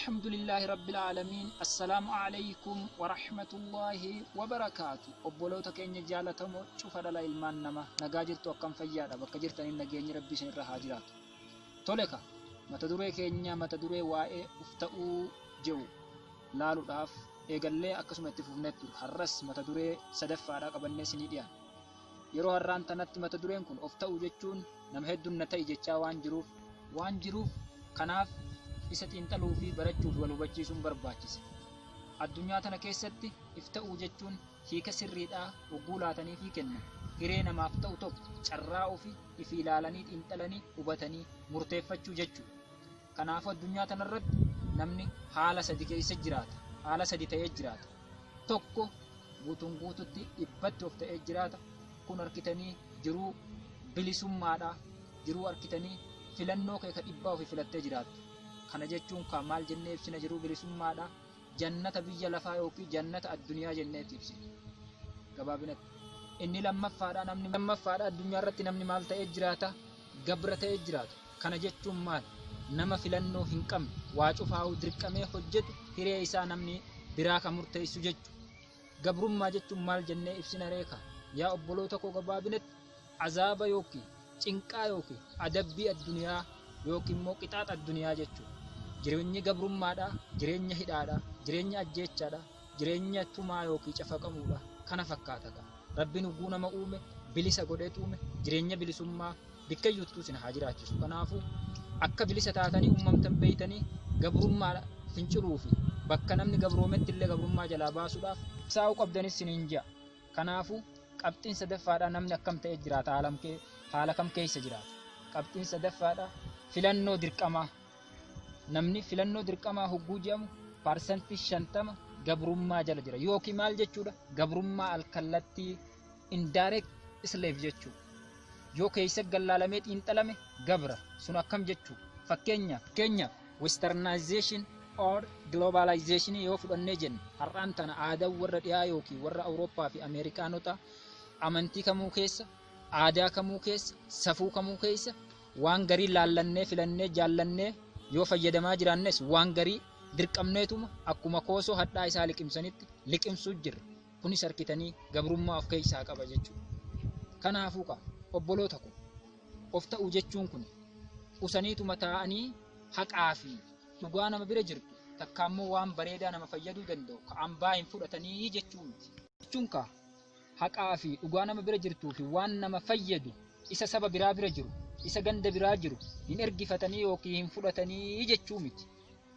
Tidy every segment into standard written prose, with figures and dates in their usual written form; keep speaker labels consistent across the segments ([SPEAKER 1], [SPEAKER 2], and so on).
[SPEAKER 1] الحمد لله رب العالمين. السلام عليكم ورحمة الله وبركاته. أبولوتا كينيا جالتمو شوف هذا الإلمان نما نجاجرتو أكم فيادا بكجرتني نجيني ربي سنر هاجرات تولكا ما تدري كينيا ما تدري واي افتأو جو لالو داف eegallee akkasuma itti fufnetti har'as mata duree sadaffaadhaa qabannee sinii dhiyaanna. Yeroo har'aan tanatti mata dureen kun of ta'uu jechuun nama hedduun na ta'i jechaa waan jiruuf kanaaf isa xiinxaluu fi barachuuf wal hubachiisuun barbaachisa. Addunyaa tana keessatti of ta'uu jechuun hiika sirriidhaa hogguu laatanii fi kennan hiree namaaf ta'u tokko carraa ofii ifi ilaalanii xiinxalanii hubatanii murteeffachuu jechuudha. Kanaaf addunyaa tanarratti namni haala sadi keessa jiraata. Haala sadi ta'ee jiraata. Tokko guutuun guututti dhibbatti of ta'ee jiraata. Kun harkitanii jiruu bilisummaadhaa jiruu harkitanii filannoo kee ka dhibbaa ofii filattee jiraattu. Kana jechuun kan maal jennee ibsina jiruu bilisummaadhaa jannata biyya lafaa yookiin jannata addunyaa jennee ibsina. Gabaabinatti. Inni lammaffaadhaa addunyaa irratti namni maal ta'ee jiraata? Gabra ta'ee jiraata. Kana jechuun maal? Nama filannoo hin qabne waa cufaa'uu dirqamee hojjetu hiree isaa namni biraa kan murteessu jechuudha. Gabrummaa jechuun maal jennee ibsina reeka? Yaa obboloota koo gabaabinatti azaaba yookiin cinqaa yookiin adabbii addunyaa yookiin immoo qixaaxa addunyaa jechuudha. Jireenyi gabrummaadhaa, jireenya hidhaadhaa, jireenya ajjeechaadhaa, jireenya tumaa yookiin cafaqamuudhaa kana fakkaata. Rabbiin ugguu nama uume bilisa godhee uume jireenya bilisummaa bikkayyuuttuu sin haa jiraachisu. Kanaafuu akka bilisa taatanii uumamtan beeytanii gabrummaa finciluu fi bakka namni gabroometti illee gabrummaa jalaa baasuudhaaf saa'u qabdanis siniin ji'a. Kanaafuu qabxiin sadaffaadhaa namni akkam ta'ee jiraata haala kam keessa jiraata. Qabxiin sadaffaadhaa filannoo dirqamaa. Namni filannoo dirqamaa hogguu jedhamu parsantii 50 gabrummaa jala jira yookiin maal jechuudha? Gabrummaa alkallattii indirect slave jechuudha. Yoo keessa gallaalamee xiinxalame gabra sun akkam jechuu fakkeenya westernization or globalization yoo fudhannee jenne har'aan tana aadaa warra dhiyaa yookiin warra Awurooppaa fi Ameerikaanota amantii kamuu keessa aadaa kamuu keessa safuu kamuu keessa waan garii laallannee filannee jaallannee yoo fayyadamaa jiraannes waan garii dirqamneetuma akkuma koosoo hadhaa isaa liqimsanitti liqimsuu jirra. Kunis harkitanii gabrummaa of keessaa qaba jechuudha. Kanaafuu obboloota ko of ta'uu jechuun kun usaniituma taa'anii haqaa fi dhugaa nama bira jirtu takka ammoo waan bareedaa nama fayyaduu danda'u ka'an baay'een fudhatanii jechuun haqaa fi dhugaa nama bira jirtuu fi waan nama fayyadu isa saba biraa bira jiru isa ganda biraa jiru hin ergifatanii yookiin hin fudhatanii jechuu miti.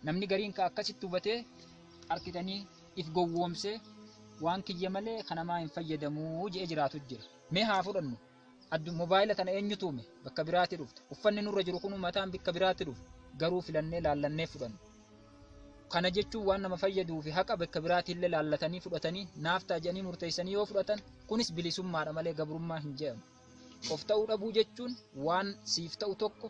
[SPEAKER 1] Namni gariin akkasitti hubatee harkitanii if gowwoomsee waan kiyya malee kanamaa hin fayyadamuu jedhee jiraatu jira. Mee haa fudhannu. Mobaayila tana eenyutu uume bakka biraatti dhufte uffanni nurra jiru kun mataan bakka biraatti dhufe garuu filannee laallannee fudhannu. Kana jechuun waan nama fayyaduu fi haqa bakka biraatti illee laallatanii fudhatanii naaf ta'a murteessanii yoo fudhatan kunis bilisummaadha malee gabrummaa hin jedhamu. Of ta'uu dhabuu jechuun waan siif ta'u tokko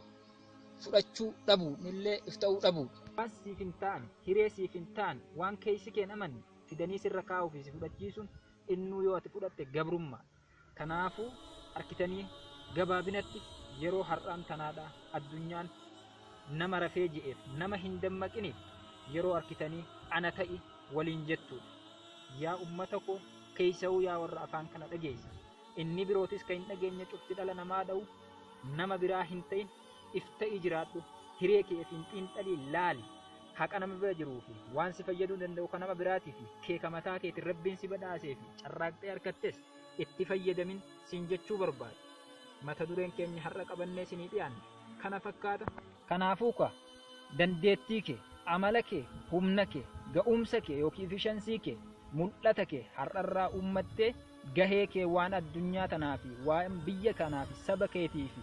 [SPEAKER 1] fudhachuu dhabuu illee if ta'uu dhabuu. Waan siif hin taane hiree siif hin taane waan keessi kee amanne fidanii sirra kaa'uu fi si fudhachiisuun innuu yoo ati fudhatte gabrummaa. Kanaafuu harkitanii gabaabinatti yeroo har'aan tanaadhaa addunyaan nama rafee ji'eef nama hin dammaqiniif yeroo harkitanii ana ta'i waliin jettuudha. Yaa ummata koo keessa'uu yaa warra afaan kana dhageessa. Inni birootis kan hin dhageenye cufti dhala namaa dha'u nama biraa hin ta'in if ta'i jiraadhu hiree kee fi xiinxalii laali. Haqa nama bira jiruu fi waan si fayyaduu danda'u kan nama biraatii fi keeka mataa keetiin rabbiin si badhaasee fi carraaqxee harkattes itti fayyadamin siin jechuu barbaada. Mata dureen keenya har'a qabannee sinii dhiyaanne kana fakkaata. Kanaafuu dandeettii kee, amala kee, humna kee, ga'umsa kee yookiin efficiency kee, mul'ata kee har'arraa uummattee gahee kee waan addunyaa tanaa fi waan biyya kanaa fi saba keetii fi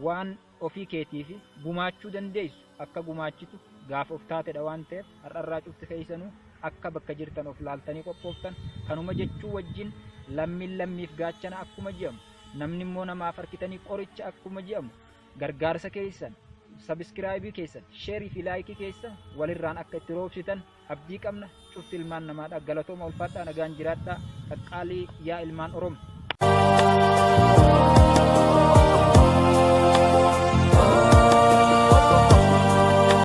[SPEAKER 1] waan ofii keetii fi gumaachuu dandeessu akka gumaachitu gaafa of taatedha waan ta'eef har'arraa cufti keessanuu akka bakka jirtan of laaltanii qophooftan kanuma jechuu wajjin lammiif gaachana akkuma jedhamu namni immoo namaaf harkitanii qoricha akkuma jedhamu gargaarsa keessan sabskraayibii keessan sheerii fi laayikii keessan walirraan akka itti roobsitan abdii qabna. Cufti ilmaan namaadhaa galatooma ulfaadhaa nagaan jiraadhaa qaqqaalii yaa ilmaan Oromoo.